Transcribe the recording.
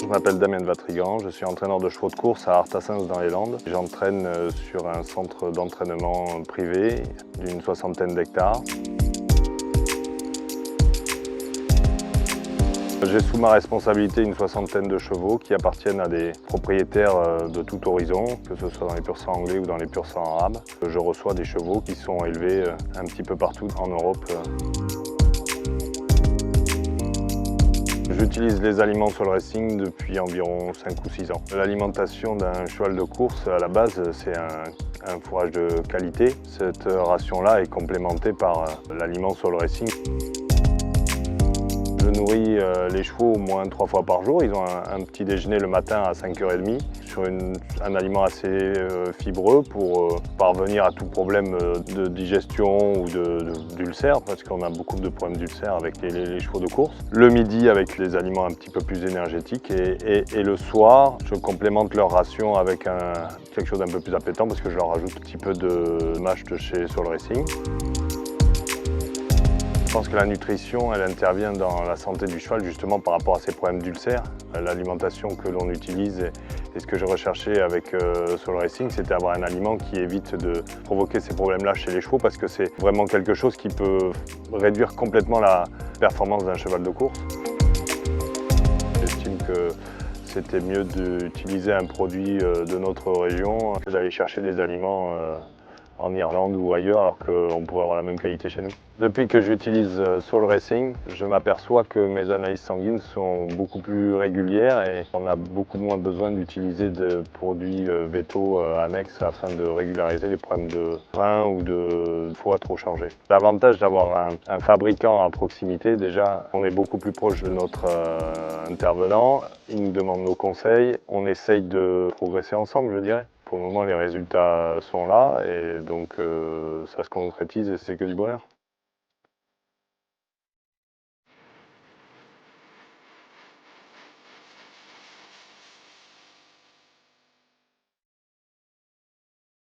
Je m'appelle Damien de Vatrigan, je suis entraîneur de chevaux de course à Artassens dans les Landes. J'entraîne sur un centre d'entraînement privé d'une 60aine d'hectares. J'ai sous ma responsabilité une 60aine de chevaux qui appartiennent à des propriétaires de tout horizon, que ce soit dans les pur sang anglais ou dans les pur sang arabes. Je reçois des chevaux qui sont élevés un petit peu partout en Europe. J'utilise les aliments Soul Racing depuis environ 5 ou 6 ans. L'alimentation d'un cheval de course, à la base, c'est un fourrage de qualité. Cette ration-là est complémentée par l'aliment Soul Racing. Je nourris les chevaux au moins 3 fois par jour. Ils ont un petit déjeuner le matin à 5h30 sur un aliment assez fibreux pour parvenir à tout problème de digestion ou d'ulcère, parce qu'on a beaucoup de problèmes d'ulcère avec les chevaux de course. Le midi avec les aliments un petit peu plus énergétiques et le soir, je complémente leur ration avec quelque chose d'un peu plus appétant parce que je leur rajoute un petit peu de mâche de chez Soul Racing. Je pense que la nutrition, elle intervient dans la santé du cheval justement par rapport à ses problèmes d'ulcère. L'alimentation que l'on utilise et ce que je recherchais avec Soul Racing, c'était avoir un aliment qui évite de provoquer ces problèmes-là chez les chevaux parce que c'est vraiment quelque chose qui peut réduire complètement la performance d'un cheval de course. J'estime que c'était mieux d'utiliser un produit de notre région que d'aller chercher des aliments en Irlande ou ailleurs alors qu'on pourrait avoir la même qualité chez nous. Depuis que j'utilise Soul Racing, je m'aperçois que mes analyses sanguines sont beaucoup plus régulières et on a beaucoup moins besoin d'utiliser de produits vétaux annexes afin de régulariser les problèmes de rein ou de foie trop chargés. L'avantage d'avoir un fabricant à proximité, déjà, on est beaucoup plus proche de notre intervenant, il nous demande nos conseils, on essaye de progresser ensemble, je dirais. Pour le moment, les résultats sont là et donc ça se concrétise et c'est que du bonheur.